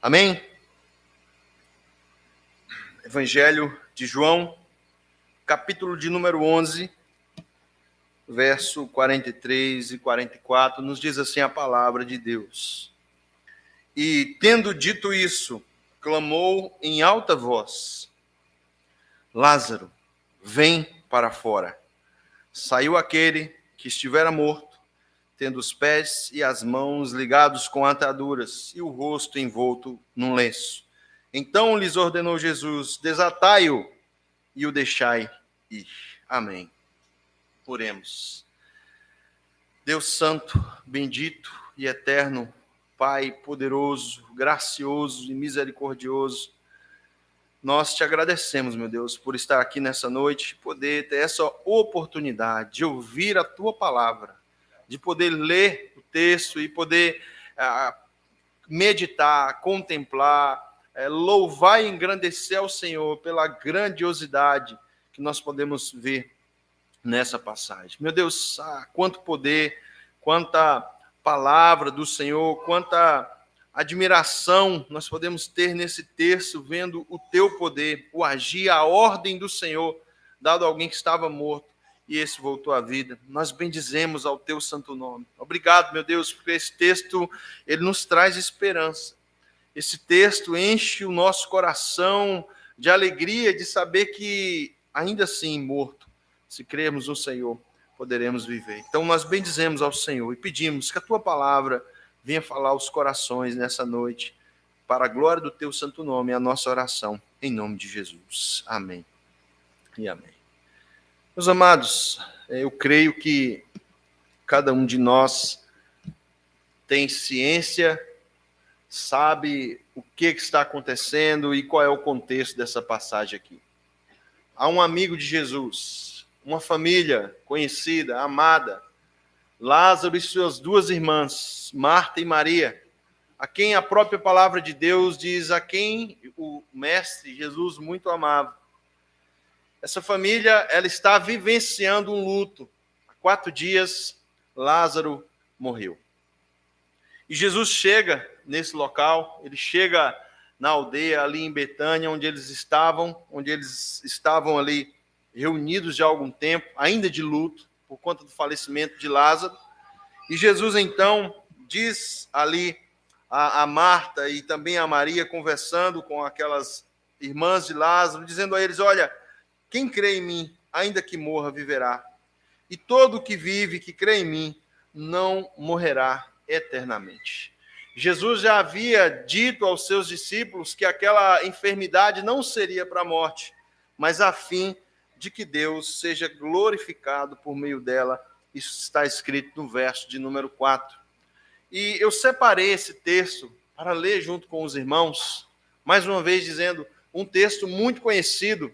Amém? Evangelho de João, capítulo de número 11, verso 43 e 44, nos diz assim a palavra de Deus. E, tendo dito isso, clamou em alta voz: Lázaro, vem para fora. Saiu aquele que estivera morto, tendo os pés e as mãos ligados com ataduras e o rosto envolto num lenço. Então lhes ordenou Jesus: desatai-o e o deixai ir. Amém. Oremos. Deus santo, bendito e eterno, Pai poderoso, gracioso e misericordioso, nós te agradecemos, meu Deus, por estar aqui nessa noite, poder ter essa oportunidade de ouvir a tua palavra, de poder ler o texto e poder meditar, contemplar, louvar e engrandecer ao Senhor pela grandiosidade que nós podemos ver nessa passagem. Meu Deus, quanto poder, quanta palavra do Senhor, quanta admiração nós podemos ter nesse texto, vendo o teu poder, o agir, a ordem do Senhor, dado a alguém que estava morto e esse voltou à vida. Nós bendizemos ao teu santo nome. Obrigado, meu Deus, porque esse texto, ele nos traz esperança. Esse texto enche o nosso coração de alegria, de saber que, ainda assim, morto, se crermos no Senhor, poderemos viver. Então, nós bendizemos ao Senhor e pedimos que a tua palavra venha falar aos corações nessa noite, para a glória do teu santo nome, a nossa oração, em nome de Jesus. Amém e amém. Meus amados, eu creio que cada um de nós tem ciência, sabe o que está acontecendo e qual é o contexto dessa passagem aqui. Há um amigo de Jesus, uma família conhecida, amada, Lázaro e suas duas irmãs, Marta e Maria, a quem a própria palavra de Deus diz, a quem o mestre Jesus muito amava. Essa família, ela está vivenciando um luto. Há 4 dias, Lázaro morreu. E Jesus chega nesse local, ele chega na aldeia ali em Betânia, onde eles estavam ali reunidos já há algum tempo, ainda de luto, por conta do falecimento de Lázaro. E Jesus, então, diz ali a Marta e também a Maria, conversando com aquelas irmãs de Lázaro, dizendo a eles: olha, quem crê em mim, ainda que morra, viverá. E todo que vive, que crê em mim, não morrerá eternamente. Jesus já havia dito aos seus discípulos que aquela enfermidade não seria para a morte, mas a fim de que Deus seja glorificado por meio dela. Isso está escrito no verso de número 4. E eu separei esse texto para ler junto com os irmãos, mais uma vez dizendo, um texto muito conhecido,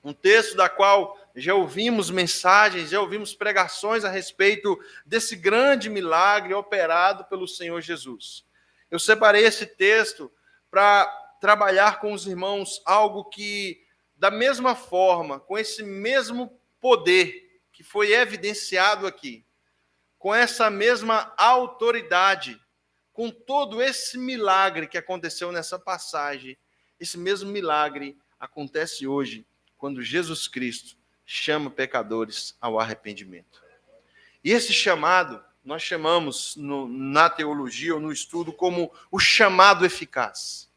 um texto da qual já ouvimos mensagens, já ouvimos pregações a respeito desse grande milagre operado pelo Senhor Jesus. Eu separei esse texto para trabalhar com os irmãos algo que, da mesma forma, com esse mesmo poder que foi evidenciado aqui, com essa mesma autoridade, com todo esse milagre que aconteceu nessa passagem, esse mesmo milagre acontece hoje, quando Jesus Cristo chama pecadores ao arrependimento. E esse chamado, nós chamamos na teologia ou no estudo como o chamado eficaz.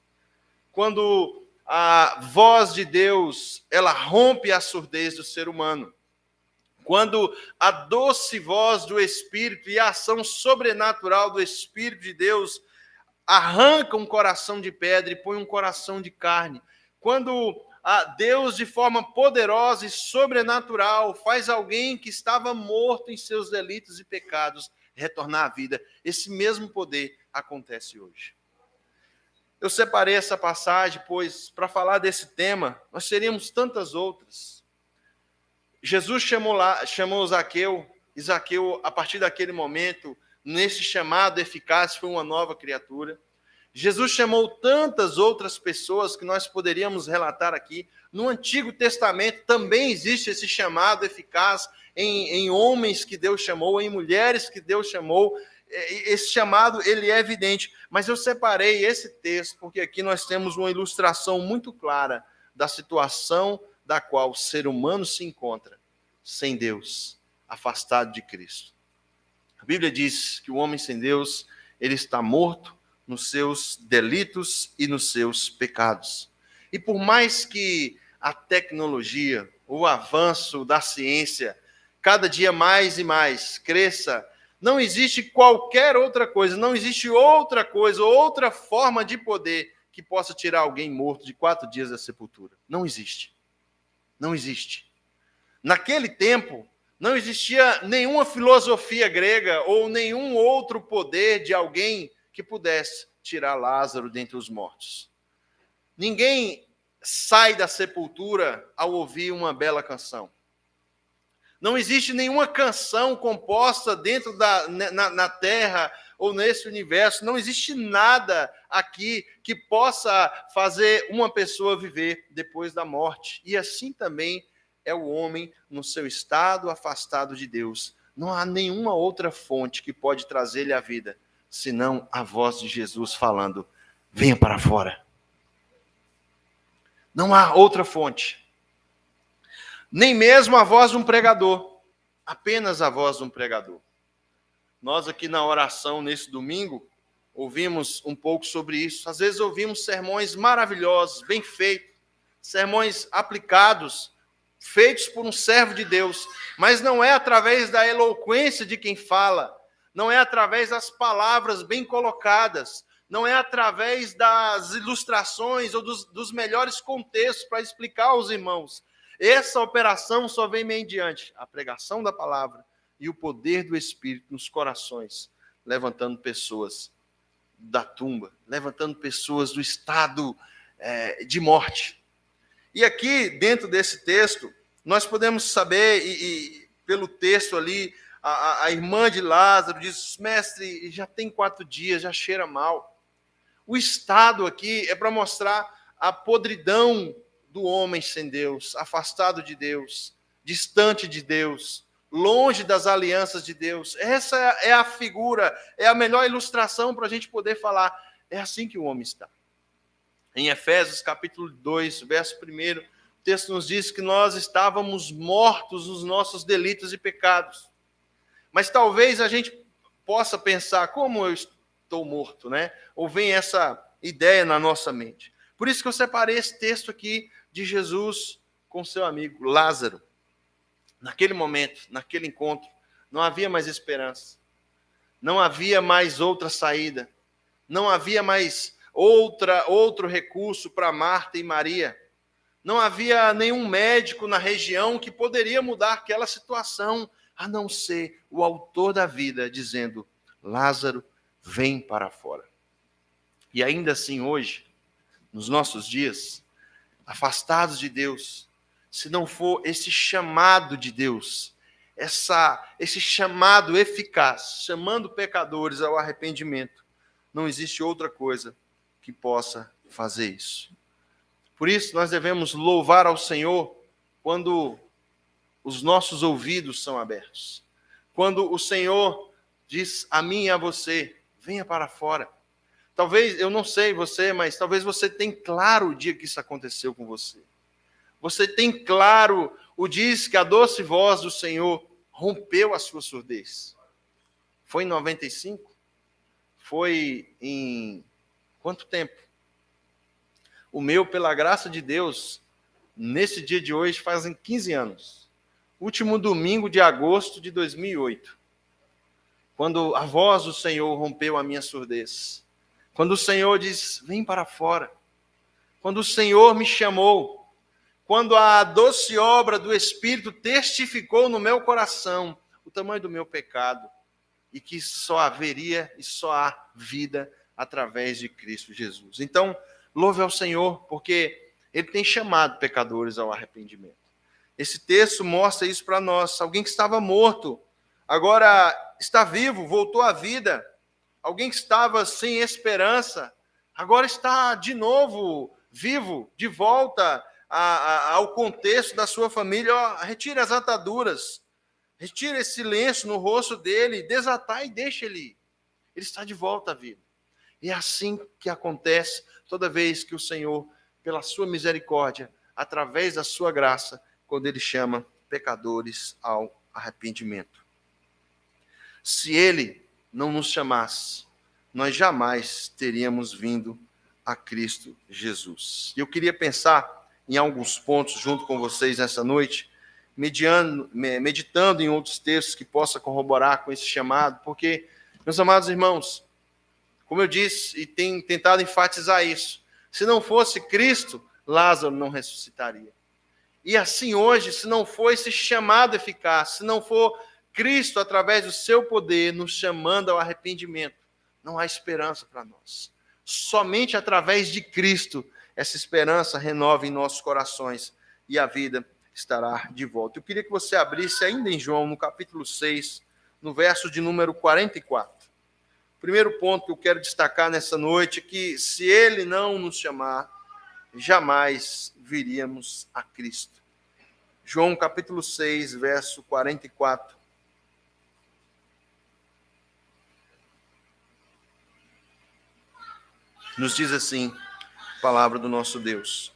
Quando a voz de Deus, ela rompe a surdez do ser humano. Quando a doce voz do Espírito e a ação sobrenatural do Espírito de Deus arranca um coração de pedra e põe um coração de carne. Quando Deus, de forma poderosa e sobrenatural, faz alguém que estava morto em seus delitos e pecados retornar à vida. Esse mesmo poder acontece hoje. Eu separei essa passagem, pois, para falar desse tema, nós teríamos tantas outras. Jesus chamou Zaqueu, e Zaqueu, a partir daquele momento, nesse chamado eficaz, foi uma nova criatura. Jesus chamou tantas outras pessoas que nós poderíamos relatar aqui. No Antigo Testamento também existe esse chamado eficaz em homens que Deus chamou, em mulheres que Deus chamou. esse chamado, ele é evidente. Mas eu separei esse texto, porque aqui nós temos uma ilustração muito clara da situação da qual o ser humano se encontra sem Deus, afastado de Cristo. A Bíblia diz que o homem sem Deus, ele está morto nos seus delitos e nos seus pecados. E por mais que a tecnologia, o avanço da ciência, cada dia mais e mais cresça, não existe qualquer outra coisa, não existe outra coisa, outra forma de poder que possa tirar alguém morto de 4 dias da sepultura. Não existe. Não existe. Naquele tempo, não existia nenhuma filosofia grega ou nenhum outro poder de alguém que pudesse tirar Lázaro dentre os mortos. Ninguém sai da sepultura ao ouvir uma bela canção. Não existe nenhuma canção composta dentro na Terra ou nesse universo. Não existe nada aqui que possa fazer uma pessoa viver depois da morte. E assim também é o homem no seu estado afastado de Deus. Não há nenhuma outra fonte que pode trazer-lhe a vida, senão a voz de Jesus falando: venha para fora. Não há outra fonte. Nem mesmo a voz de um pregador. Apenas a voz de um pregador. Nós aqui na oração, nesse domingo, ouvimos um pouco sobre isso. Às vezes ouvimos sermões maravilhosos, bem feitos, sermões aplicados, feitos por um servo de Deus, mas não é através da eloquência de quem fala, não é através das palavras bem colocadas, não é através das ilustrações ou dos melhores contextos para explicar aos irmãos. Essa operação só vem mediante a pregação da palavra e o poder do Espírito nos corações, levantando pessoas da tumba, levantando pessoas do estado de morte. E aqui, dentro desse texto, nós podemos saber, e pelo texto ali, a irmã de Lázaro diz: mestre, já tem 4 dias, já cheira mal. O estado aqui é para mostrar a podridão do homem sem Deus, afastado de Deus, distante de Deus, longe das alianças de Deus. Essa é a figura, é a melhor ilustração para a gente poder falar. É assim que o homem está. Em Efésios capítulo 2, verso 1, o texto nos diz que nós estávamos mortos nos nossos delitos e pecados. Mas talvez a gente possa pensar: como eu estou morto, né? Ou vem essa ideia na nossa mente. Por isso que eu separei esse texto aqui de Jesus com seu amigo Lázaro. Naquele momento, naquele encontro, não havia mais esperança. Não havia mais outra saída. Não havia mais outro recurso para Marta e Maria. Não havia nenhum médico na região que poderia mudar aquela situação, a não ser o autor da vida dizendo: Lázaro, vem para fora. E ainda assim hoje, nos nossos dias, afastados de Deus, se não for esse chamado de Deus, esse chamado eficaz, chamando pecadores ao arrependimento, não existe outra coisa que possa fazer isso. Por isso, nós devemos louvar ao Senhor quando os nossos ouvidos são abertos. Quando o Senhor diz a mim e a você: venha para fora. Talvez, eu não sei você, mas talvez você tenha claro o dia que isso aconteceu com você. Você tem claro o dia que a doce voz do Senhor rompeu a sua surdez. Foi em 95? Foi em quanto tempo? O meu, pela graça de Deus, nesse dia de hoje, fazem 15 anos. Último domingo de agosto de 2008. Quando a voz do Senhor rompeu a minha surdez. Quando o Senhor diz: vem para fora. Quando o Senhor me chamou. Quando a doce obra do Espírito testificou no meu coração o tamanho do meu pecado. E que só haveria e só há vida através de Cristo Jesus. Então, louve ao Senhor, porque Ele tem chamado pecadores ao arrependimento. Esse texto mostra isso para nós. Alguém que estava morto, agora está vivo, voltou à vida. Alguém que estava sem esperança, agora está de novo vivo, de volta ao contexto da sua família. Retire as ataduras, retire esse lenço no rosto dele, desatar e deixe ele ir. ele está de volta à vida. E é assim que acontece toda vez que o Senhor, pela sua misericórdia, através da sua graça, quando ele chama pecadores ao arrependimento. Se ele não nos chamasse, nós jamais teríamos vindo a Cristo Jesus. E eu queria pensar em alguns pontos junto com vocês nessa noite, meditando em outros textos que possa corroborar com esse chamado, porque, meus amados irmãos, como eu disse e tenho tentado enfatizar isso, se não fosse Cristo, Lázaro não ressuscitaria. E assim hoje, se não for esse chamado eficaz, se não for Cristo, através do seu poder, nos chamando ao arrependimento, não há esperança para nós. Somente através de Cristo, essa esperança renova em nossos corações e a vida estará de volta. Eu queria que você abrisse ainda em João, no capítulo 6, no verso de número 44. O primeiro ponto que eu quero destacar nessa noite é que se ele não nos chamar, jamais viríamos a Cristo. João capítulo 6, verso 44. Nos diz assim, a palavra do nosso Deus: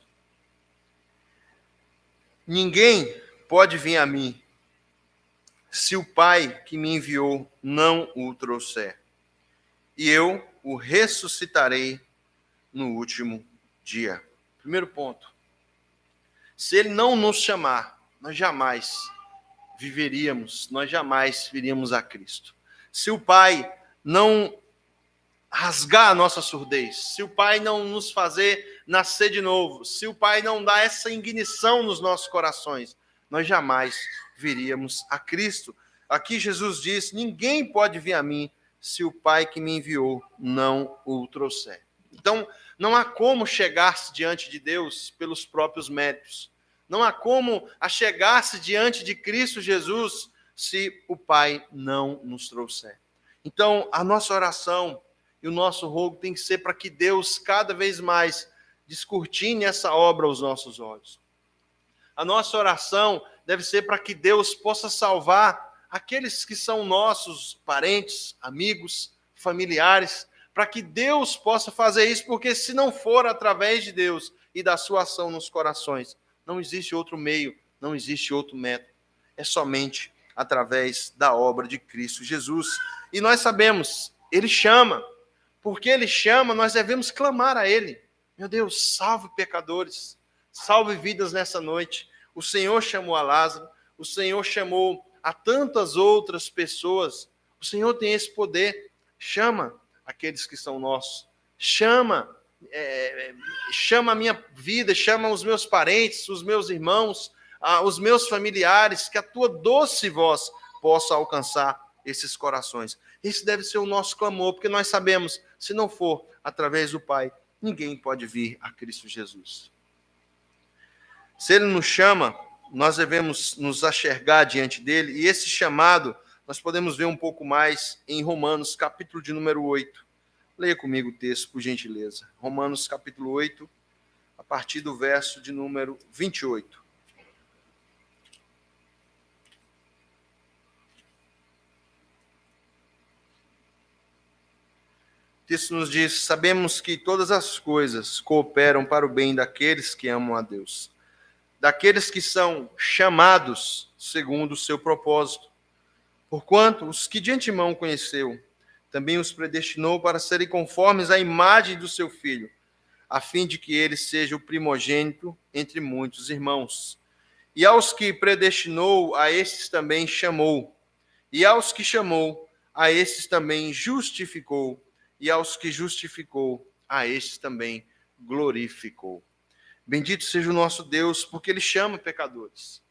ninguém pode vir a mim, se o Pai que me enviou não o trouxer, e eu o ressuscitarei no último dia. Primeiro ponto: se ele não nos chamar, nós jamais viveríamos, nós jamais viríamos a Cristo. Se o Pai não rasgar a nossa surdez, se o Pai não nos fazer nascer de novo, se o Pai não dar essa ignição nos nossos corações, nós jamais viríamos a Cristo. Aqui Jesus diz: ninguém pode vir a mim se o Pai que me enviou não o trouxer. Então, não há como chegar-se diante de Deus pelos próprios méritos. Não há como achegar-se diante de Cristo Jesus se o Pai não nos trouxer. Então, a nossa oração e o nosso rogo tem que ser para que Deus cada vez mais descortine essa obra aos nossos olhos. A nossa oração deve ser para que Deus possa salvar aqueles que são nossos parentes, amigos, familiares, para que Deus possa fazer isso, porque se não for através de Deus e da sua ação nos corações, não existe outro meio, não existe outro método. É somente através da obra de Cristo Jesus. E nós sabemos, ele chama. Porque ele chama, nós devemos clamar a ele. Meu Deus, salve pecadores, salve vidas nessa noite. O Senhor chamou a Lázaro, o Senhor chamou a tantas outras pessoas. O Senhor tem esse poder. Chama aqueles que são nossos. Chama a minha vida, chama os meus parentes, os meus irmãos, os meus familiares, que a tua doce voz possa alcançar esses corações. Esse deve ser o nosso clamor, porque nós sabemos, se não for através do Pai, ninguém pode vir a Cristo Jesus. Se ele nos chama, nós devemos nos achegar diante dele, e esse chamado nós podemos ver um pouco mais em Romanos, capítulo de número 8. Leia comigo o texto, por gentileza. Romanos, capítulo 8, a partir do verso de número 28. O texto nos diz: sabemos que todas as coisas cooperam para o bem daqueles que amam a Deus, daqueles que são chamados segundo o seu propósito. Porquanto os que de antemão conheceu, também os predestinou para serem conformes à imagem do seu Filho, a fim de que ele seja o primogênito entre muitos irmãos. E aos que predestinou, a esses também chamou. E aos que chamou, a esses também justificou. E aos que justificou, a estes também glorificou. Bendito seja o nosso Deus, porque ele chama pecadores.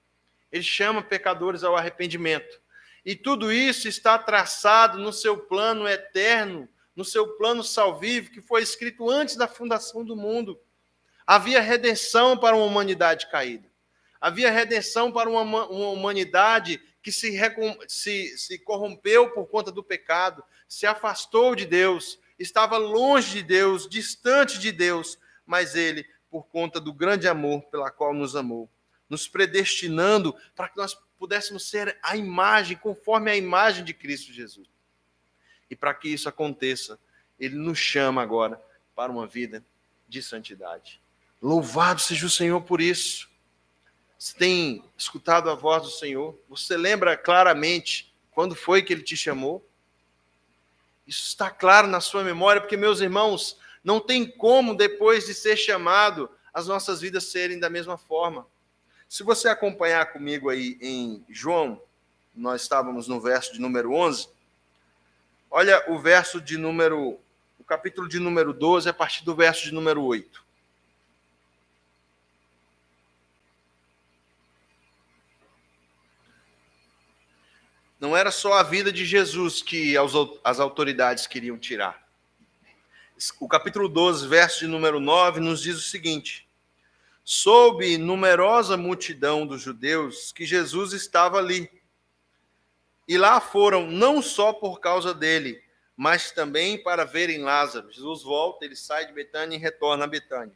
Ele chama pecadores ao arrependimento. E tudo isso está traçado no seu plano eterno, no seu plano salvífico, que foi escrito antes da fundação do mundo. Havia redenção para uma humanidade caída. Havia redenção para uma humanidade que se corrompeu por conta do pecado, se afastou de Deus, estava longe de Deus, distante de Deus, mas ele, por conta do grande amor pela qual nos amou, nos predestinando para que nós pudéssemos ser a imagem, conforme a imagem de Cristo Jesus. E para que isso aconteça, Ele nos chama agora para uma vida de santidade. Louvado seja o Senhor por isso. Você tem escutado a voz do Senhor? Você lembra claramente quando foi que Ele te chamou? Isso está claro na sua memória, porque, meus irmãos, não tem como, depois de ser chamado, as nossas vidas serem da mesma forma. Se você acompanhar comigo aí em João, nós estávamos no verso de número 11, olha o capítulo de número 12, a partir do verso de número 8. Não era só a vida de Jesus que as autoridades queriam tirar. O capítulo 12, verso de número 9, nos diz o seguinte: soube numerosa multidão dos judeus que Jesus estava ali. E lá foram não só por causa dele, mas também para verem Lázaro. Jesus volta, ele sai de Betânia e retorna a Betânia,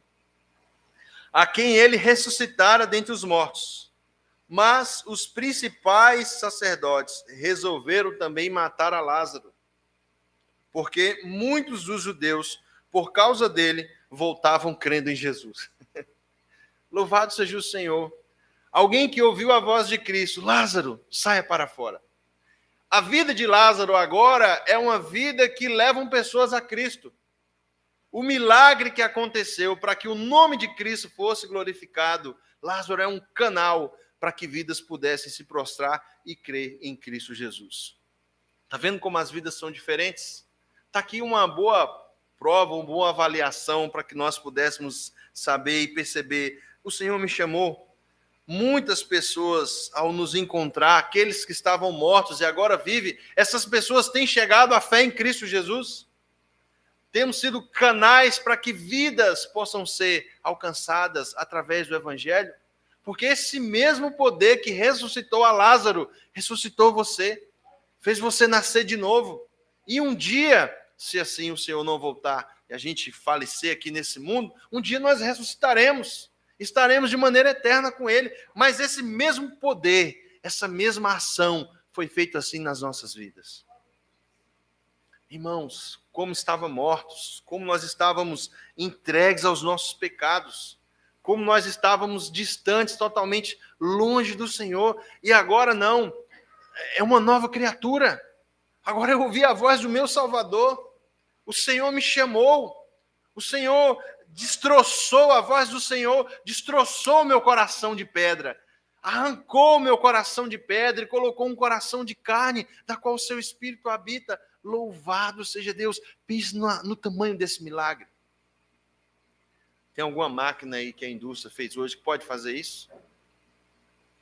a quem ele ressuscitara dentre os mortos. Mas os principais sacerdotes resolveram também matar a Lázaro, porque muitos dos judeus, por causa dele, voltavam crendo em Jesus. Louvado seja o Senhor. Alguém que ouviu a voz de Cristo: Lázaro, saia para fora. A vida de Lázaro agora é uma vida que levam pessoas a Cristo. O milagre que aconteceu para que o nome de Cristo fosse glorificado, Lázaro é um canal para que vidas pudessem se prostrar e crer em Cristo Jesus. Está vendo como as vidas são diferentes? Está aqui uma boa prova, uma boa avaliação para que nós pudéssemos saber e perceber. O Senhor me chamou. Muitas pessoas, ao nos encontrar, aqueles que estavam mortos e agora vivem, essas pessoas têm chegado à fé em Cristo Jesus. Temos sido canais para que vidas possam ser alcançadas através do Evangelho. Porque esse mesmo poder que ressuscitou a Lázaro, ressuscitou você, fez você nascer de novo. E um dia, se assim o Senhor não voltar e a gente falecer aqui nesse mundo, um dia nós ressuscitaremos, estaremos de maneira eterna com Ele. Mas esse mesmo poder, essa mesma ação foi feita assim nas nossas vidas. Irmãos, como estávamos mortos, como nós estávamos entregues aos nossos pecados, como nós estávamos distantes, totalmente longe do Senhor, e agora não, é uma nova criatura. Agora eu ouvi a voz do meu Salvador, o Senhor me chamou, o Senhor destroçou, a voz do Senhor destroçou meu coração de pedra, arrancou meu coração de pedra e colocou um coração de carne, da qual o seu Espírito habita. Louvado seja Deus. Pense no tamanho desse milagre. Tem alguma máquina aí que a indústria fez hoje que pode fazer isso?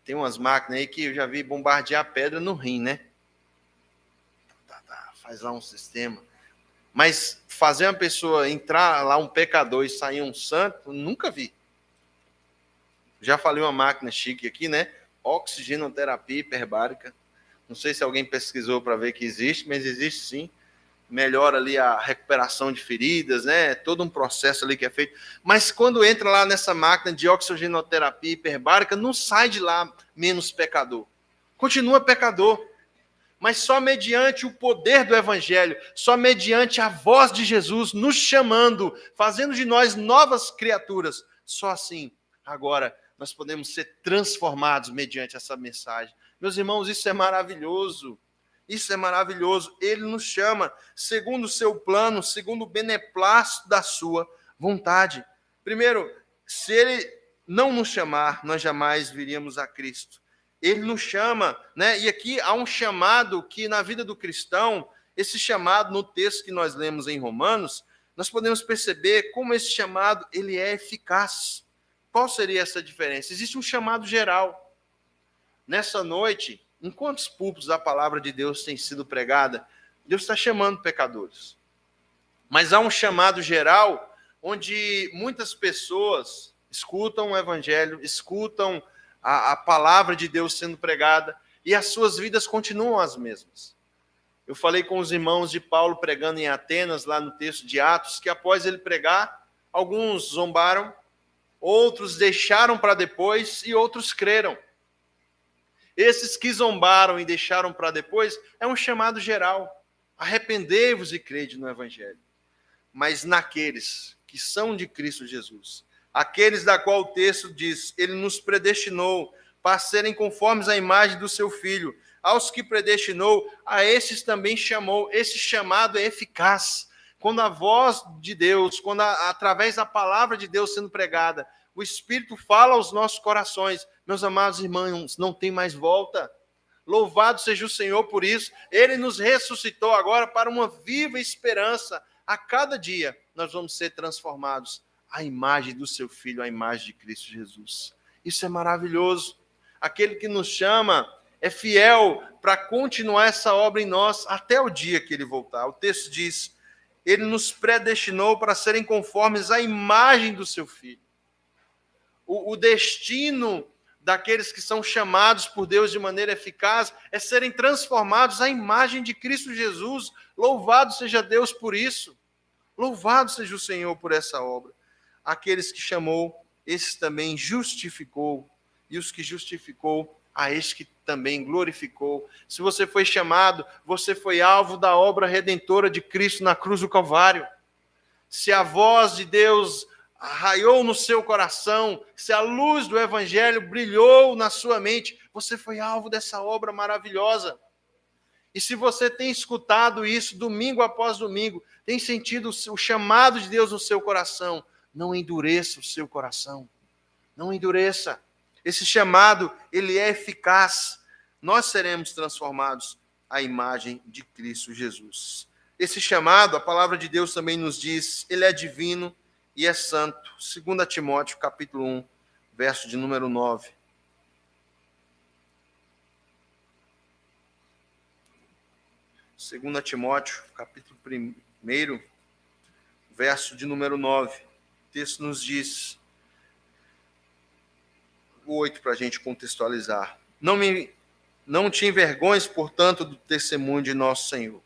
Tem umas máquinas aí que eu já vi bombardear pedra no rim, né? Faz lá um sistema. Mas fazer uma pessoa entrar lá um pecador e sair um santo, nunca vi. Já falei uma máquina chique aqui, né? Oxigenoterapia hiperbárica. Não sei se alguém pesquisou para ver que existe, mas existe sim. Melhora ali a recuperação de feridas, né? Todo um processo ali que é feito. Mas quando entra lá nessa máquina de oxigenoterapia hiperbárica, não sai de lá menos pecador. Continua pecador. Mas só mediante o poder do Evangelho, só mediante a voz de Jesus nos chamando, fazendo de nós novas criaturas, só assim, agora, nós podemos ser transformados mediante essa mensagem. Meus irmãos, isso é maravilhoso. Isso é maravilhoso. Ele nos chama segundo o seu plano, segundo o beneplácito da sua vontade. Primeiro, se ele não nos chamar, nós jamais viríamos a Cristo. Ele nos chama, né? E aqui há um chamado que na vida do cristão, esse chamado no texto que nós lemos em Romanos, nós podemos perceber como esse chamado ele é eficaz. Qual seria essa diferença? Existe um chamado geral. Nessa noite, em quantos púlpitos a palavra de Deus tem sido pregada, Deus está chamando pecadores. Mas há um chamado geral, onde muitas pessoas escutam o Evangelho, escutam a palavra de Deus sendo pregada, e as suas vidas continuam as mesmas. Eu falei com os irmãos de Paulo pregando em Atenas, lá no texto de Atos, que após ele pregar, alguns zombaram, outros deixaram para depois e outros creram. Esses que zombaram e deixaram para depois é um chamado geral. arrependei-vos e crede no Evangelho. Mas naqueles que são de Cristo Jesus, aqueles da qual o texto diz, ele nos predestinou para serem conformes à imagem do seu Filho. Aos que predestinou, a esses também chamou. Esse chamado é eficaz. Quando a voz de Deus, através da palavra de Deus sendo pregada, o Espírito fala aos nossos corações, meus amados irmãos, não tem mais volta. Louvado seja o Senhor por isso. Ele nos ressuscitou agora para uma viva esperança. A cada dia nós vamos ser transformados à imagem do seu Filho, à imagem de Cristo Jesus. Isso é maravilhoso. Aquele que nos chama é fiel para continuar essa obra em nós até o dia que ele voltar. O texto diz, ele nos predestinou para serem conformes à imagem do seu Filho. O destino daqueles que são chamados por Deus de maneira eficaz é serem transformados à imagem de Cristo Jesus. Louvado seja Deus por isso. Louvado seja o Senhor por essa obra. Aqueles que chamou, esses também justificou. E os que justificou, a estes que também glorificou. Se você foi chamado, você foi alvo da obra redentora de Cristo na cruz do Calvário. Se a voz de Deus raiou no seu coração, se a luz do Evangelho brilhou na sua mente, você foi alvo dessa obra maravilhosa. E se você tem escutado isso domingo após domingo, tem sentido o chamado de Deus no seu coração, não endureça o seu coração. Não endureça. Esse chamado, ele é eficaz. Nós seremos transformados à imagem de Cristo Jesus. Esse chamado, a palavra de Deus também nos diz, ele é divino e é santo. 2 Timóteo, capítulo 1, verso de número 9. Segunda Timóteo, capítulo 1, verso de número 9. O texto nos diz, o 8 para a gente contextualizar. Não te envergonhes, portanto, do testemunho de nosso Senhor,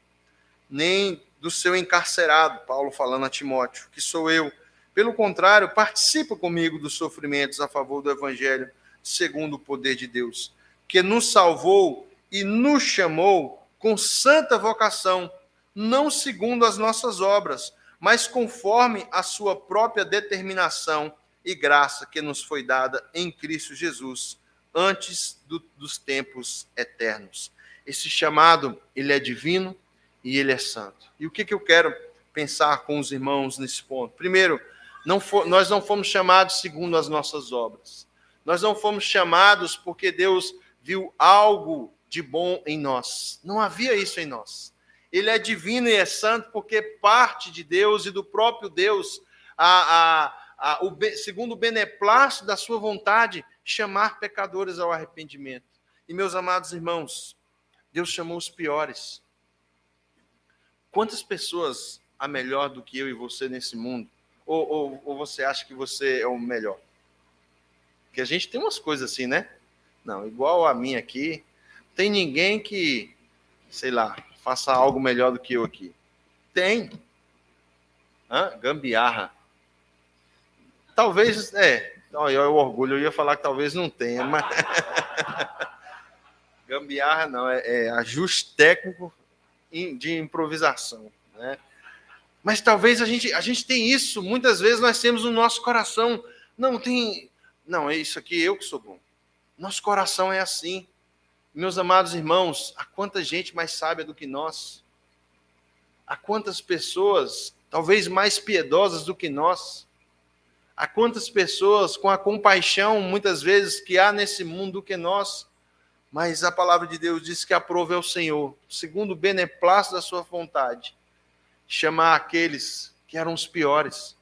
nem do seu encarcerado, Paulo falando a Timóteo, que sou eu. Pelo contrário, participa comigo dos sofrimentos a favor do Evangelho, segundo o poder de Deus, que nos salvou e nos chamou com santa vocação, não segundo as nossas obras, mas conforme a sua própria determinação e graça que nos foi dada em Cristo Jesus, antes dos tempos eternos. Esse chamado, ele é divino e ele é santo. E o que eu quero pensar com os irmãos nesse ponto? Primeiro, nós não fomos chamados segundo as nossas obras. Nós não fomos chamados porque Deus viu algo de bom em nós. Não havia isso em nós. Ele é divino e é santo porque parte de Deus e do próprio Deus, segundo o beneplácito da sua vontade, chamar pecadores ao arrependimento. E, meus amados irmãos, Deus chamou os piores. Quantas pessoas há melhor do que eu e você nesse mundo? Ou você acha que você é o melhor? Porque a gente tem umas coisas assim, né? Não, igual a minha aqui, tem ninguém que, sei lá, faça algo melhor do que eu aqui. Tem. Gambiarra. Talvez, olha o orgulho, eu ia falar que talvez não tenha, mas... Gambiarra não, é ajuste técnico de improvisação, né? Mas talvez a gente tem isso, muitas vezes nós temos no nosso coração, não, é isso aqui, eu que sou bom. Nosso coração é assim. Meus amados irmãos, há quanta gente mais sábia do que nós, há quantas pessoas, talvez mais piedosas do que nós, há quantas pessoas com a compaixão, muitas vezes, que há nesse mundo do que nós, mas a palavra de Deus diz que aprove ao Senhor, segundo o beneplácito da sua vontade, chamar aqueles que eram os piores.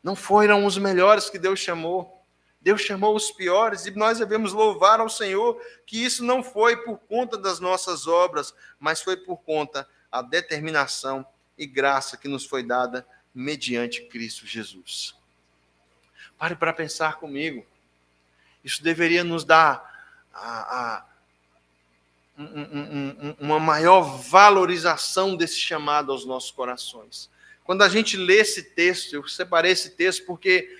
Não foram os melhores que Deus chamou. Deus chamou os piores e nós devemos louvar ao Senhor que isso não foi por conta das nossas obras, mas foi por conta da determinação e graça que nos foi dada mediante Cristo Jesus. Pare para pensar comigo. Isso deveria nos dar uma maior valorização desse chamado aos nossos corações. Quando a gente lê esse texto, eu separei esse texto porque,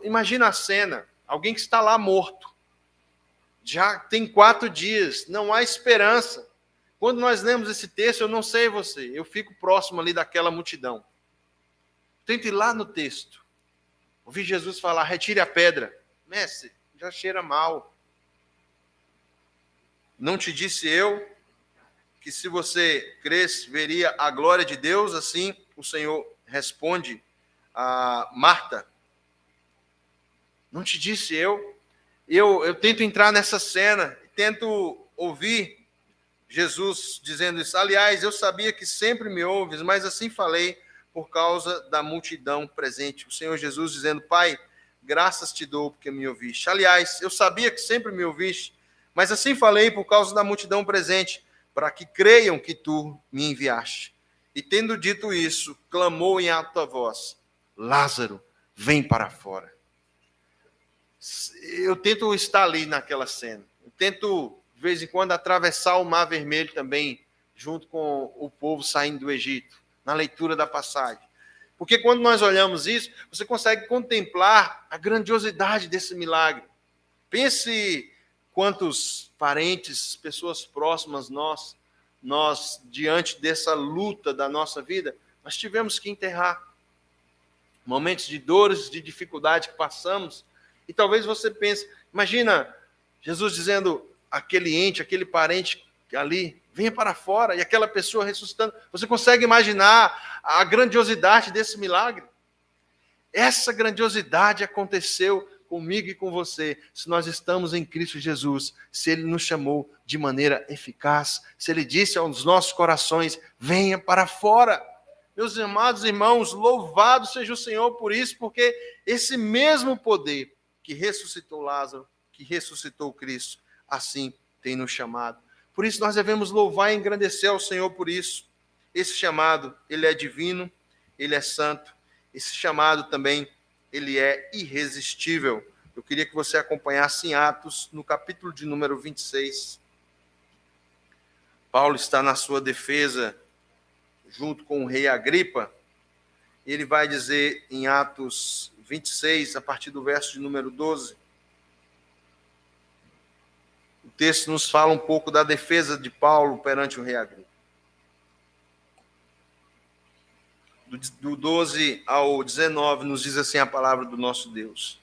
imagina a cena, alguém que está lá morto, já tem 4 dias, não há esperança, Quando nós lemos esse texto, eu não sei você, eu fico próximo ali daquela multidão. Tento ir lá no texto. Ouvi Jesus falar, retire a pedra. Mestre, já cheira mal. Não te disse eu que se você cresce, veria a glória de Deus? Assim o Senhor responde a Marta. Não te disse eu? Eu tento entrar nessa cena, tento ouvir Jesus dizendo isso. Aliás, eu sabia que sempre me ouves, mas assim falei por causa da multidão presente. O Senhor Jesus dizendo, Pai, graças te dou porque me ouviste. Aliás, eu sabia que sempre me ouviste, mas assim falei por causa da multidão presente, para que creiam que tu me enviaste. E tendo dito isso, clamou em alta voz, Lázaro, vem para fora. Eu tento estar ali naquela cena. Eu tento, de vez em quando, atravessar o Mar Vermelho também, junto com o povo saindo do Egito, na leitura da passagem. Porque quando nós olhamos isso, você consegue contemplar a grandiosidade desse milagre. Pense quantos parentes, pessoas próximas nós diante dessa luta da nossa vida, nós tivemos que enterrar. Momentos de dores, de dificuldade que passamos. E talvez você pense, imagina Jesus dizendo aquele ente, aquele parente ali, venha para fora, e aquela pessoa ressuscitando. Você consegue imaginar a grandiosidade desse milagre? Essa grandiosidade aconteceu comigo e com você, se nós estamos em Cristo Jesus, se Ele nos chamou de maneira eficaz, se Ele disse aos nossos corações, venha para fora. Meus amados irmãos, louvado seja o Senhor por isso, porque esse mesmo poder que ressuscitou Lázaro, que ressuscitou Cristo, assim tem nos chamado. Por isso nós devemos louvar e engrandecer ao Senhor por isso. Esse chamado, ele é divino, ele é santo. Esse chamado também, ele é irresistível. Eu queria que você acompanhasse em Atos, no capítulo de número 26. Paulo está na sua defesa, junto com o rei Agripa. Ele vai dizer em Atos 26, a partir do verso de número 12. O texto nos fala um pouco da defesa de Paulo perante o rei Agripa. Do 12 ao 19, nos diz assim a palavra do nosso Deus.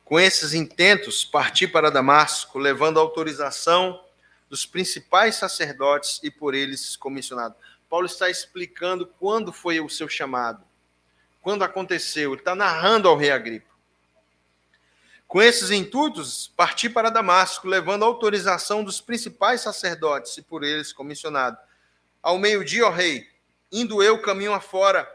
Com esses intentos, parti para Damasco, levando a autorização dos principais sacerdotes e por eles comissionado. Paulo está explicando quando foi o seu chamado, quando aconteceu. Ele está narrando ao rei Agripa. Com esses intuitos, parti para Damasco, levando a autorização dos principais sacerdotes e por eles comissionado. Ao meio-dia, ó rei, indo eu caminho afora,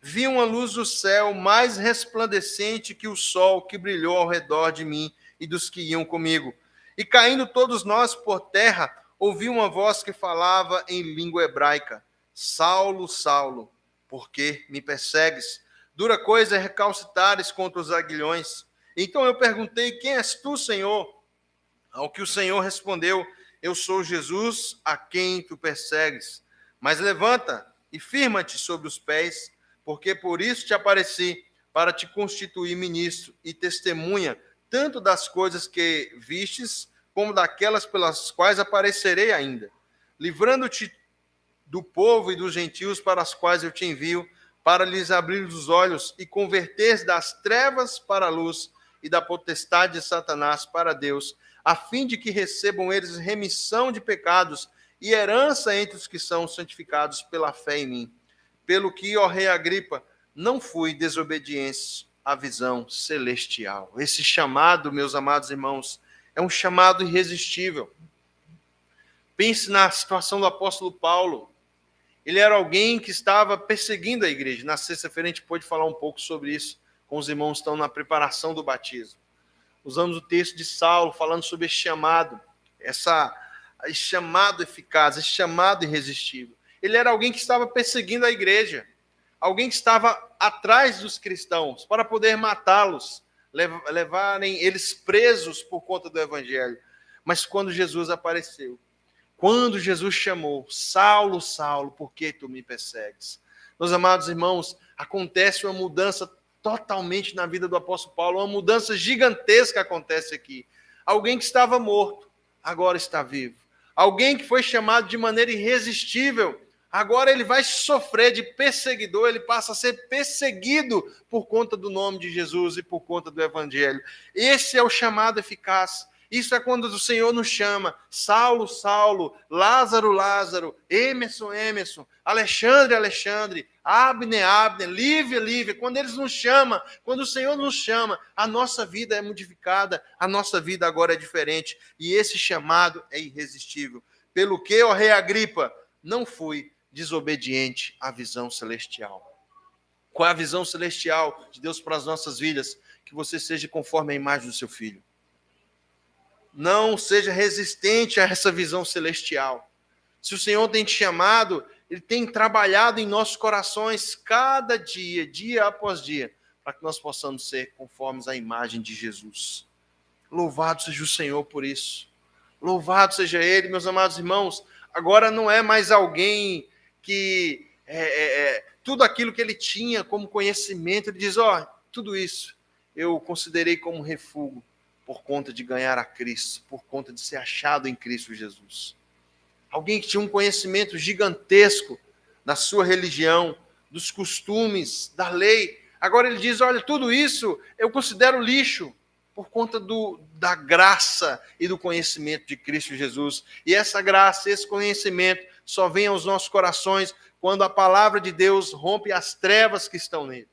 vi uma luz do céu mais resplandecente que o sol que brilhou ao redor de mim e dos que iam comigo. E caindo todos nós por terra, ouvi uma voz que falava em língua hebraica, Saulo, Saulo, por que me persegues? Dura coisa é recalcitares contra os aguilhões. Então eu perguntei, quem és tu, Senhor? Ao que o Senhor respondeu, eu sou Jesus, a quem tu persegues. Mas levanta e firma-te sobre os pés, porque por isso te apareci, para te constituir ministro e testemunha, tanto das coisas que vistes, como daquelas pelas quais aparecerei ainda, livrando-te do povo e dos gentios para as quais eu te envio, para lhes abrir os olhos e converter das trevas para a luz e da potestade de Satanás para Deus, a fim de que recebam eles remissão de pecados e herança entre os que são santificados pela fé em mim. Pelo que, ó rei Agripa, não fui desobediente à visão celestial. Esse chamado, meus amados irmãos, é um chamado irresistível. Pense na situação do apóstolo Paulo. Ele era alguém que estava perseguindo a igreja. Na sexta-feira a gente pôde falar um pouco sobre isso, com os irmãos que estão na preparação do batismo. Usamos o texto de Saulo, falando sobre esse chamado, esse chamado eficaz, esse chamado irresistível. Ele era alguém que estava perseguindo a igreja, alguém que estava atrás dos cristãos, para poder matá-los, levarem eles presos por conta do evangelho. Mas quando Jesus apareceu, quando Jesus chamou, Saulo, Saulo, por que tu me persegues? Meus amados irmãos, acontece uma mudança totalmente na vida do apóstolo Paulo, uma mudança gigantesca acontece aqui. Alguém que estava morto, agora está vivo. alguém que foi chamado de maneira irresistível, agora ele vai sofrer de perseguidor, ele passa a ser perseguido por conta do nome de Jesus e por conta do Evangelho. Esse é o chamado eficaz. Isso é quando o Senhor nos chama, Saulo, Saulo, Lázaro, Lázaro, Emerson, Emerson, Alexandre, Alexandre, Abner, Abner, Lívia, Lívia. Quando eles nos chamam, quando o Senhor nos chama, a nossa vida é modificada, a nossa vida agora é diferente. E esse chamado é irresistível. Pelo que, ó rei Agripa, não fui desobediente à visão celestial. Qual é a visão celestial de Deus para as nossas vidas? Que você seja conforme a imagem do seu filho. Não seja resistente a essa visão celestial. Se o Senhor tem te chamado, Ele tem trabalhado em nossos corações cada dia, dia após dia, para que nós possamos ser conformes à imagem de Jesus. Louvado seja o Senhor por isso. Louvado seja Ele, meus amados irmãos. Agora não é mais alguém que tudo aquilo que ele tinha como conhecimento, ele diz, tudo isso eu considerei como refúgio por conta de ganhar a Cristo, por conta de ser achado em Cristo Jesus. Alguém que tinha um conhecimento gigantesco da sua religião, dos costumes, da lei. Agora ele diz, olha, tudo isso eu considero lixo por conta da graça e do conhecimento de Cristo Jesus. E essa graça, esse conhecimento só vem aos nossos corações quando a palavra de Deus rompe as trevas que estão nele.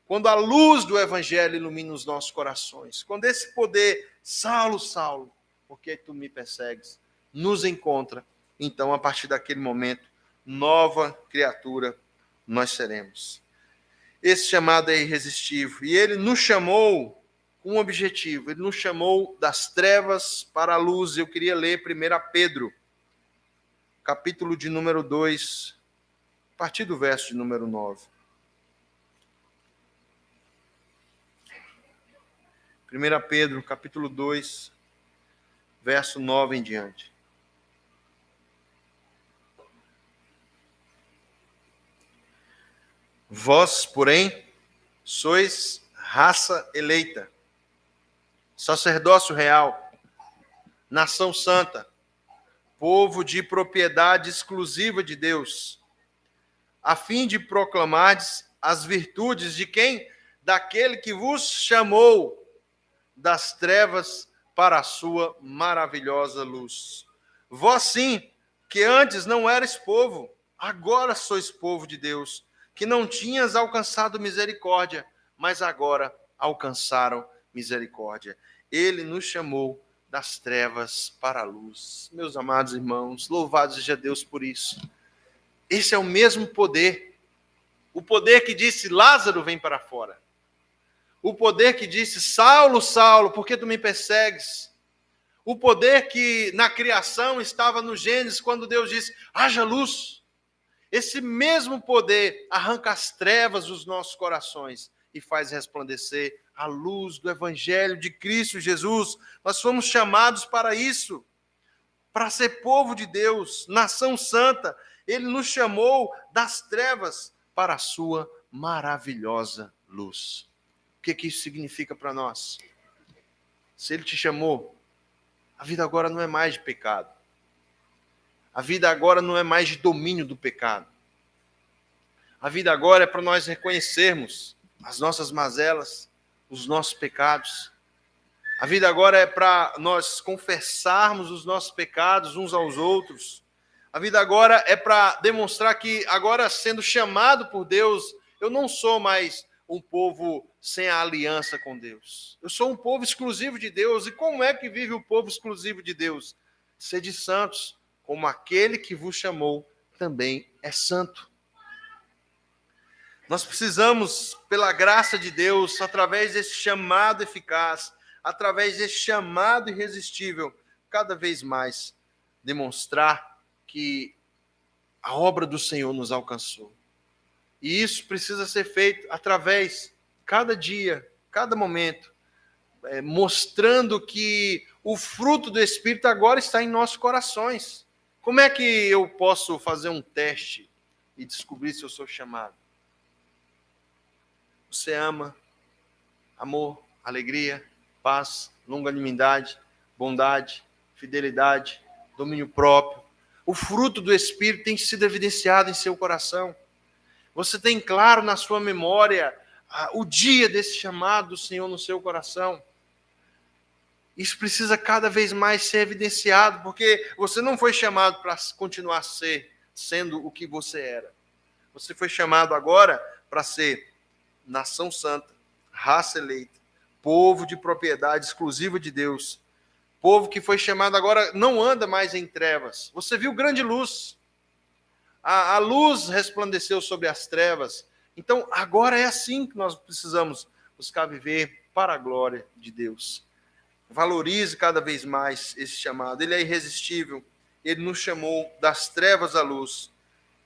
Quando a luz do Evangelho ilumina os nossos corações. Quando esse poder, Saulo, Saulo, por que tu me persegues? Nos encontra. Então, a partir daquele momento, nova criatura nós seremos. Esse chamado é irresistível. E ele nos chamou com um objetivo. Ele nos chamou das trevas para a luz. Eu queria ler 1 Pedro, capítulo de número 2, a partir do verso de número 9. 1 Pedro, capítulo 2, verso 9 em diante. Vós, porém, sois raça eleita, sacerdócio real, nação santa, povo de propriedade exclusiva de Deus, a fim de proclamardes as virtudes de quem? Daquele que vos chamou das trevas para a sua maravilhosa luz. Vós sim, que antes não erais povo, agora sois povo de Deus, que não tinhas alcançado misericórdia, mas agora alcançaram misericórdia. Ele nos chamou das trevas para a luz. Meus amados irmãos, louvado seja Deus por isso. Esse é o mesmo poder. O poder que disse, Lázaro, vem para fora. O poder que disse, Saulo, Saulo, por que tu me persegues? O poder que na criação estava no Gênesis, quando Deus disse, haja luz. Esse mesmo poder arranca as trevas dos nossos corações e faz resplandecer a luz do Evangelho de Cristo Jesus. Nós fomos chamados para isso, para ser povo de Deus, nação santa. Ele nos chamou das trevas para a sua maravilhosa luz. O que isso significa para nós? Se Ele te chamou, a vida agora não é mais de pecado. A vida agora não é mais de domínio do pecado. A vida agora é para nós reconhecermos as nossas mazelas, os nossos pecados. A vida agora é para nós confessarmos os nossos pecados uns aos outros. A vida agora é para demonstrar que, agora sendo chamado por Deus, eu não sou mais um povo sem a aliança com Deus. Eu sou um povo exclusivo de Deus. E como é que vive o povo exclusivo de Deus? Sede santos, como aquele que vos chamou também é santo. Nós precisamos, pela graça de Deus, através desse chamado eficaz, através desse chamado irresistível, cada vez mais demonstrar que a obra do Senhor nos alcançou. E isso precisa ser feito através, cada dia, cada momento, mostrando que o fruto do Espírito agora está em nossos corações. Como é que eu posso fazer um teste e descobrir se eu sou chamado? Você ama, amor, alegria, paz, longanimidade, bondade, fidelidade, domínio próprio. O fruto do Espírito tem sido evidenciado em seu coração. Você tem claro na sua memória o dia desse chamado do Senhor no seu coração. Isso precisa cada vez mais ser evidenciado, porque você não foi chamado para continuar sendo o que você era. Você foi chamado agora para ser nação santa, raça eleita, povo de propriedade exclusiva de Deus, povo que foi chamado agora não anda mais em trevas. Você viu grande luz. A luz resplandeceu sobre as trevas. Então, agora é assim que nós precisamos buscar viver para a glória de Deus. Valorize cada vez mais esse chamado. Ele é irresistível. Ele nos chamou das trevas à luz.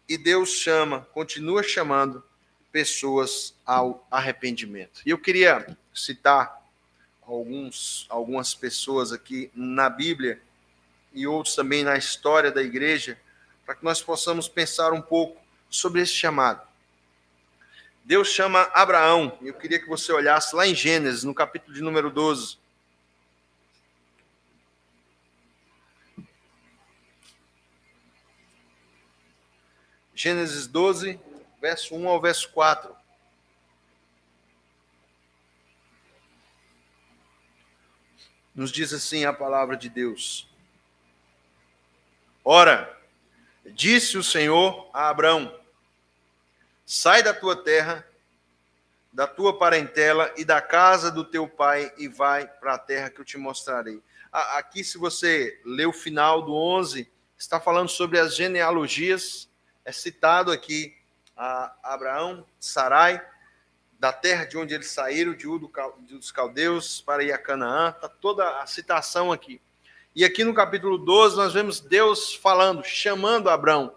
E Deus continua chamando pessoas ao arrependimento. E eu queria citar algumas pessoas aqui na Bíblia e outros também na história da igreja, para que nós possamos pensar um pouco sobre esse chamado. Deus chama Abraão. Eu queria que você olhasse lá em Gênesis, no capítulo de número 12. Gênesis 12, verso 1 ao verso 4. Nos diz assim a palavra de Deus. Ora, disse o Senhor a Abrão: sai da tua terra, da tua parentela e da casa do teu pai e vai para a terra que eu te mostrarei. Aqui, se você ler o final do 11, está falando sobre as genealogias. É citado aqui a Abraão, Sarai, da terra de onde eles saíram, de Ur dos Caldeus, para ir a Canaã. Está toda a citação aqui. E aqui no capítulo 12, nós vemos Deus falando, chamando Abraão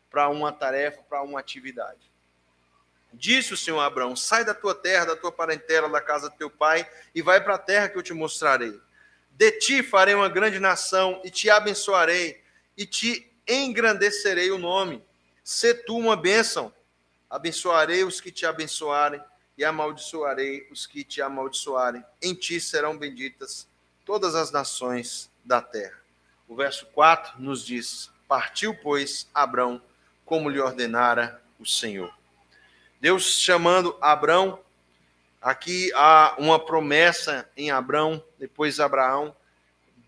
para uma tarefa, para uma atividade. Disse o Senhor a Abraão: sai da tua terra, da tua parentela, da casa do teu pai, e vai para a terra que eu te mostrarei. De ti farei uma grande nação, e te abençoarei, e te engrandecerei o nome. Sê tu uma bênção. Abençoarei os que te abençoarem, e amaldiçoarei os que te amaldiçoarem. Em ti serão benditas todas as nações da terra. O verso 4 nos diz: partiu, pois, Abrão, como lhe ordenara o Senhor. Deus chamando Abrão, aqui há uma promessa em Abrão, depois Abraão,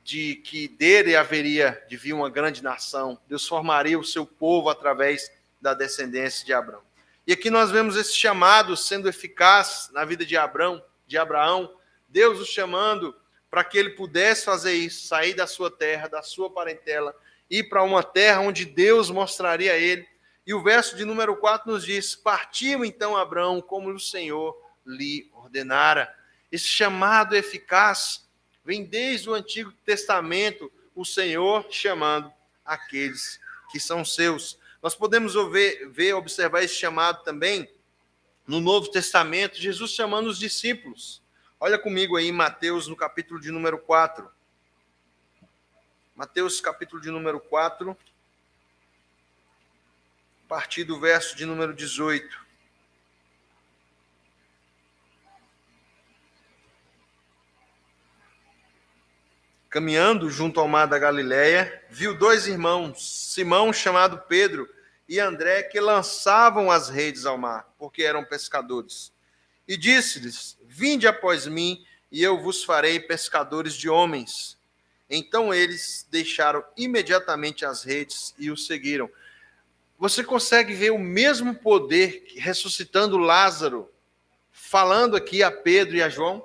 de que dele haveria de vir uma grande nação. Deus formaria o seu povo através da descendência de Abrão. E aqui nós vemos esse chamado sendo eficaz na vida de Abrão, de Abraão, Deus o chamando para que ele pudesse fazer isso, sair da sua terra, da sua parentela, ir para uma terra onde Deus mostraria a ele. E o verso de número 4 nos diz: partiu então Abrão como o Senhor lhe ordenara. Esse chamado eficaz vem desde o Antigo Testamento, o chamando aqueles que são seus. Nós podemos observar esse chamado também no Novo Testamento, Jesus chamando os discípulos. Olha comigo aí em Mateus, no capítulo de número 4. Mateus, capítulo de número 4, a partir do verso de número 18. Caminhando junto ao mar da Galileia, viu dois irmãos, Simão, chamado Pedro, e André, que lançavam as redes ao mar, porque eram pescadores. E disse-lhes: vinde após mim, e eu vos farei pescadores de homens. Então eles deixaram imediatamente as redes e o seguiram. Você consegue ver o mesmo poder ressuscitando Lázaro, falando aqui a Pedro e a João?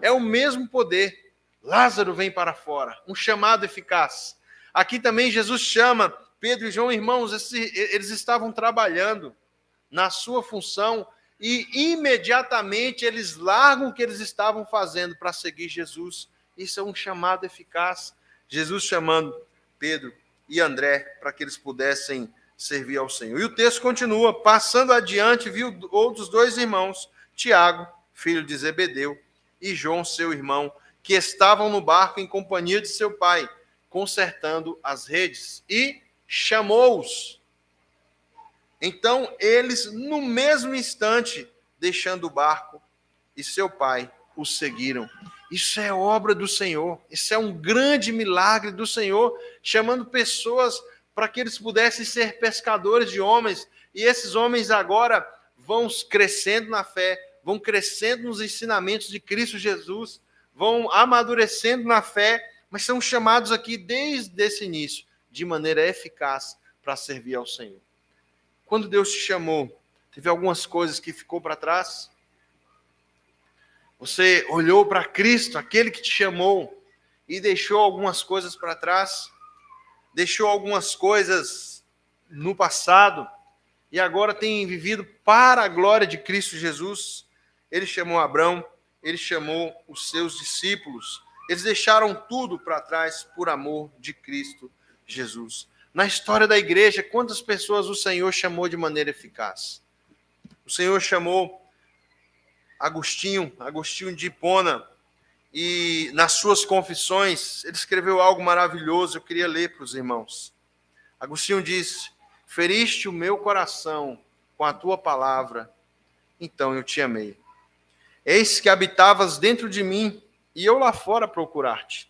É o mesmo poder. Lázaro vem para fora, um chamado eficaz. Aqui também Jesus chama Pedro e João, irmãos, eles estavam trabalhando na sua função e imediatamente eles largam o que eles estavam fazendo para seguir Jesus. Isso é um chamado eficaz. Jesus chamando Pedro e André para que eles pudessem servir ao Senhor. E o texto continua: passando adiante, viu outros dois irmãos, Tiago, filho de Zebedeu, e João, seu irmão, que estavam no barco em companhia de seu pai, consertando as redes, e chamou-os. Então eles, no mesmo instante, deixando o barco, e seu pai, os seguiram. Isso é obra do Senhor. Isso é um grande milagre do Senhor, chamando pessoas para que eles pudessem ser pescadores de homens. E esses homens agora vão crescendo na fé, vão crescendo nos ensinamentos de Cristo Jesus, vão amadurecendo na fé, mas são chamados aqui desde esse início, de maneira eficaz, para servir ao Senhor. Quando Deus te chamou, teve algumas coisas que ficou para trás? Você olhou para Cristo, aquele que te chamou, e deixou algumas coisas para trás? Deixou algumas coisas no passado, e agora tem vivido para a glória de Cristo Jesus? Ele chamou Abraão, ele chamou os seus discípulos, eles deixaram tudo para trás por amor de Cristo Jesus. Na história da igreja, quantas pessoas o Senhor chamou de maneira eficaz? O Senhor chamou Agostinho de Hipona, e nas suas confissões, ele escreveu algo maravilhoso, eu queria ler para os irmãos. Agostinho disse: feriste o meu coração com a tua palavra, então eu te amei. Eis que habitavas dentro de mim, e eu lá fora procurar-te.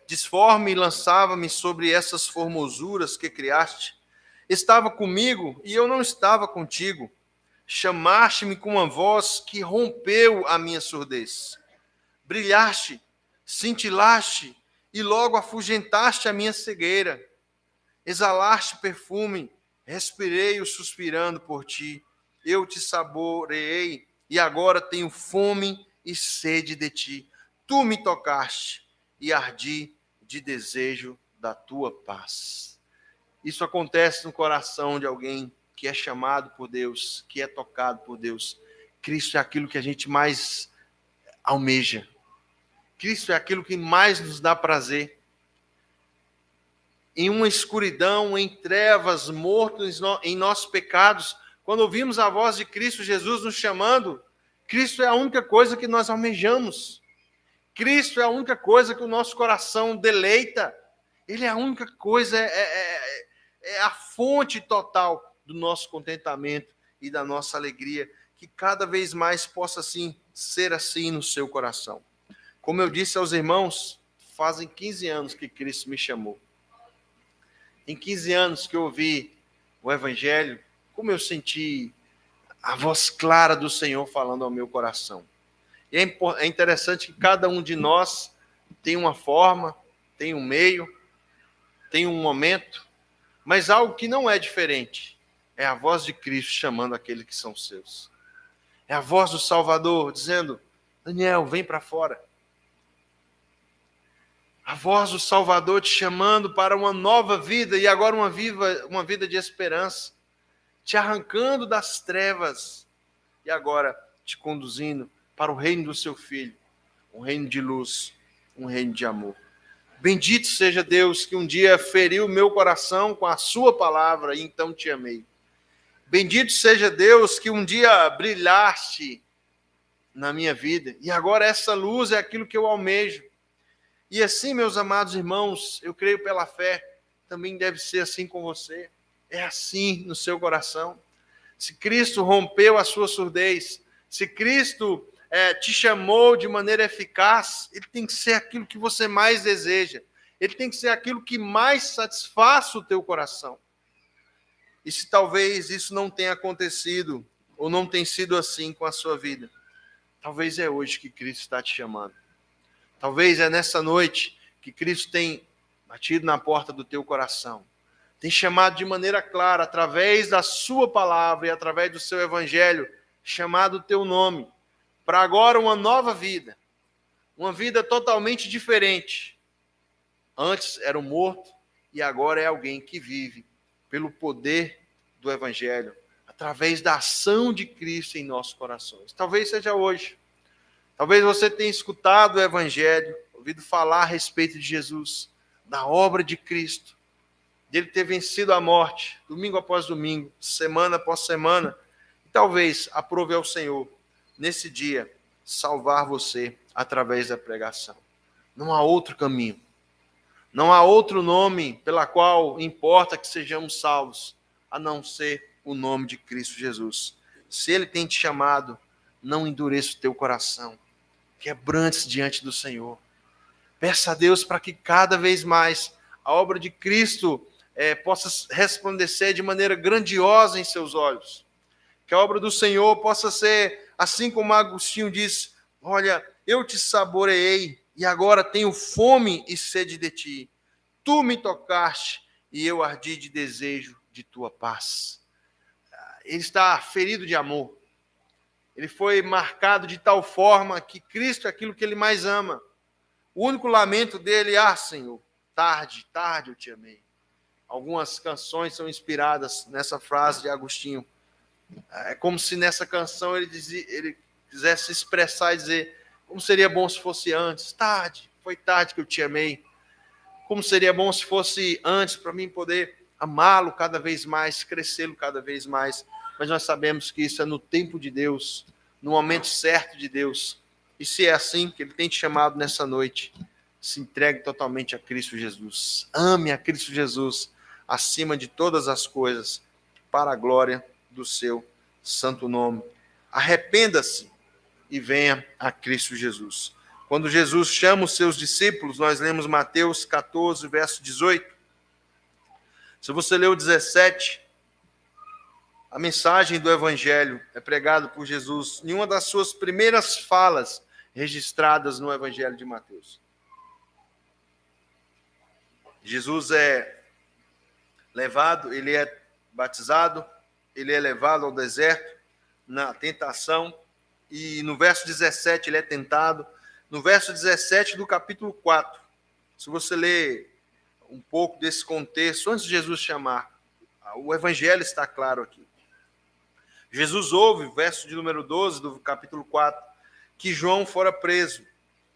Disforme e lançava-me sobre essas formosuras que criaste. Estava comigo, e eu não estava contigo. Chamaste-me com uma voz que rompeu a minha surdez. Brilhaste, cintilaste e logo afugentaste a minha cegueira. Exalaste perfume, respirei-o suspirando por ti. Eu te saboreei e agora tenho fome e sede de ti. Tu me tocaste e ardi de desejo da tua paz. Isso acontece no coração de alguém que é chamado por Deus, que é tocado por Deus. Cristo é aquilo que a gente mais almeja. Cristo é aquilo que mais nos dá prazer. Em uma escuridão, em trevas, mortos em nossos pecados, quando ouvimos a voz de Cristo Jesus nos chamando, Cristo é a única coisa que nós almejamos. Cristo é a única coisa que o nosso coração deleita. Ele é a única coisa, é a fonte total do nosso contentamento e da nossa alegria, que cada vez mais possa assim ser assim no seu coração. Como eu disse aos irmãos, fazem 15 anos que Cristo me chamou. Em 15 anos que eu ouvi o Evangelho, como eu senti a voz clara do Senhor falando ao meu coração. E é interessante que cada um de nós tem uma forma, tem um meio, tem um momento, mas algo que não é diferente é a voz de Cristo chamando aqueles que são seus. É a voz do Salvador dizendo: Daniel, vem para fora. A voz do Salvador te chamando para uma nova vida, e agora uma vida de esperança, te arrancando das trevas e agora te conduzindo para o reino do seu Filho, um reino de luz, um reino de amor. Bendito seja Deus que um dia feriu meu coração com a sua palavra e então te amei. Bendito seja Deus que um dia brilhaste na minha vida e agora essa luz é aquilo que eu almejo. E assim, meus amados irmãos, eu creio pela fé, também deve ser assim com você. É assim no seu coração. Se Cristo rompeu a sua surdez, se Cristo te chamou de maneira eficaz, ele tem que ser aquilo que você mais deseja. Ele tem que ser aquilo que mais satisfaça o teu coração. E se talvez isso não tenha acontecido, ou não tenha sido assim com a sua vida, talvez é hoje que Cristo está te chamando. Talvez é nessa noite que Cristo tem batido na porta do teu coração. Tem chamado de maneira clara, através da sua palavra e através do seu evangelho, chamado o teu nome, para agora uma nova vida. Uma vida totalmente diferente. Antes era um morto e agora é alguém que vive pelo poder do evangelho, através da ação de Cristo em nossos corações. Talvez seja hoje. Talvez você tenha escutado o evangelho, ouvido falar a respeito de Jesus, da obra de Cristo, dele ter vencido a morte, domingo após domingo, semana após semana. E talvez aprove ao Senhor, nesse dia, salvar você através da pregação. Não há outro caminho. Não há outro nome pela qual importa que sejamos salvos, a não ser o nome de Cristo Jesus. Se Ele tem te chamado, não endureça o teu coração. quebrantes diante do Senhor. Peça a Deus para que cada vez mais a obra de Cristo possa resplandecer de maneira grandiosa em seus olhos. Que a obra do Senhor possa ser, assim como Agostinho diz, olha, eu te saboreei e agora tenho fome e sede de ti. Tu me tocaste e eu ardi de desejo de tua paz. Ele está ferido de amor. Ele foi marcado de tal forma que Cristo é aquilo que ele mais ama. O único lamento dele, Senhor, tarde, tarde eu te amei. Algumas canções são inspiradas nessa frase de Agostinho. É como se nessa canção ele quisesse expressar e dizer, como seria bom se fosse antes. Tarde, foi tarde que eu te amei. Como seria bom se fosse antes, para mim poder amá-lo cada vez mais, crescê-lo cada vez mais. Mas nós sabemos que isso é no tempo de Deus, no momento certo de Deus. E se é assim que Ele tem te chamado nessa noite, se entregue totalmente a Cristo Jesus. Ame a Cristo Jesus acima de todas as coisas, para a glória do seu santo nome. Arrependa-se e venha a Cristo Jesus. Quando Jesus chama os seus discípulos, nós lemos Mateus 14, verso 18. Se você ler o 17, a mensagem do Evangelho é pregada por Jesus em uma das suas primeiras falas registradas no Evangelho de Mateus. Jesus é levado, ele é batizado, ele é levado ao deserto na tentação, e no verso 17 ele é tentado. No verso 17 do capítulo 4, se você ler um pouco desse contexto, antes de Jesus chamar, o Evangelho está claro aqui. Jesus ouve, verso de número 12 do capítulo 4, que João fora preso.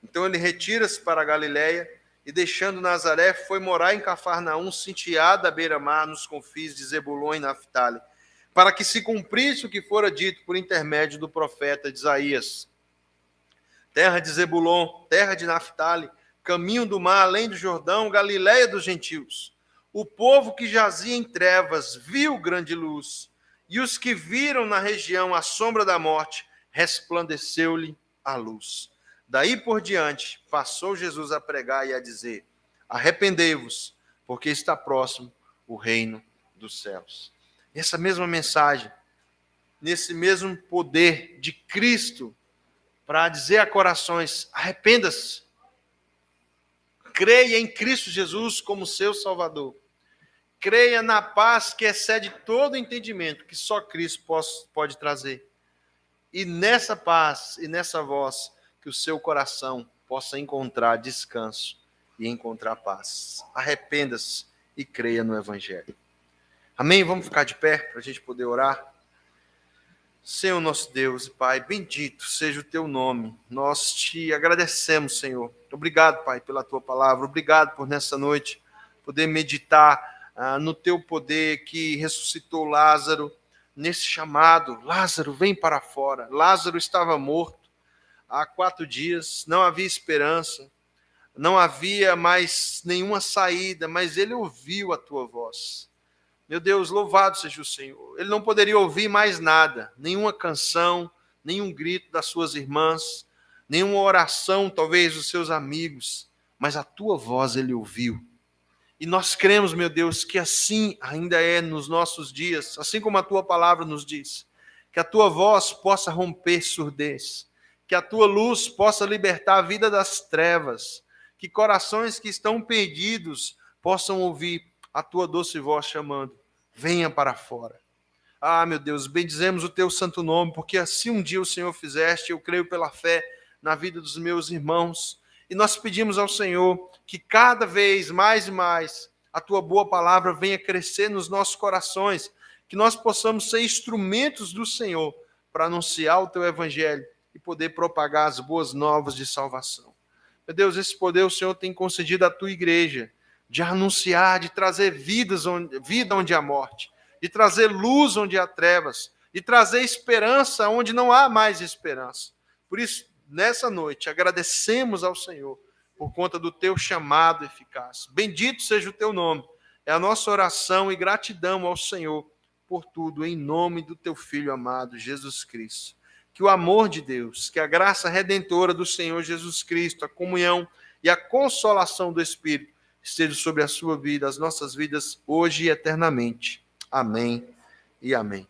Então ele retira-se para a Galiléia e, deixando Nazaré, foi morar em Cafarnaum, sitiada à beira-mar, nos confins de Zebulon e Naftali, para que se cumprisse o que fora dito por intermédio do profeta Isaías. Terra de Zebulon, terra de Naftali, caminho do mar, além do Jordão, Galiléia dos gentios. O povo que jazia em trevas viu grande luz, e os que viram na região a sombra da morte, resplandeceu-lhe a luz. Daí por diante, passou Jesus a pregar e a dizer: arrependei-vos, porque está próximo o reino dos céus. Essa mesma mensagem, nesse mesmo poder de Cristo, para dizer a corações: arrependa-se, creia em Cristo Jesus como seu Salvador, creia na paz que excede todo entendimento, que só Cristo pode trazer. E nessa paz e nessa voz, que o seu coração possa encontrar descanso e encontrar paz. Arrependa-se e creia no Evangelho. Amém? Vamos ficar de pé para a gente poder orar? Senhor nosso Deus e Pai, bendito seja o teu nome. Nós te agradecemos, Senhor. Obrigado, Pai, pela tua palavra. Obrigado por nessa noite poder meditar no teu poder que ressuscitou Lázaro, nesse chamado. Lázaro, vem para fora. Lázaro estava morto há 4 dias, não havia esperança, não havia mais nenhuma saída, mas ele ouviu a tua voz. Meu Deus, louvado seja o Senhor. Ele não poderia ouvir mais nada, nenhuma canção, nenhum grito das suas irmãs, nenhuma oração, talvez, dos seus amigos, mas a tua voz ele ouviu. E nós cremos, meu Deus, que assim ainda é nos nossos dias, assim como a tua palavra nos diz, que a tua voz possa romper surdez, que a tua luz possa libertar a vida das trevas, que corações que estão perdidos possam ouvir a tua doce voz chamando: venha para fora. Meu Deus, bendizemos o teu santo nome, porque assim um dia o Senhor fizeste, eu creio pela fé na vida dos meus irmãos, e nós pedimos ao Senhor que cada vez mais e mais a tua boa palavra venha crescer nos nossos corações, que nós possamos ser instrumentos do Senhor para anunciar o teu evangelho e poder propagar as boas novas de salvação. Meu Deus, esse poder o Senhor tem concedido à tua igreja, de anunciar, de trazer vida onde há morte, de trazer luz onde há trevas, de trazer esperança onde não há mais esperança. Por isso, nessa noite, agradecemos ao Senhor por conta do teu chamado eficaz. Bendito seja o teu nome. É a nossa oração e gratidão ao Senhor por tudo, em nome do teu Filho amado, Jesus Cristo. que o amor de Deus, que a graça redentora do Senhor Jesus Cristo, a comunhão e a consolação do Espírito esteja sobre a sua vida, as nossas vidas, hoje e eternamente. Amém e amém.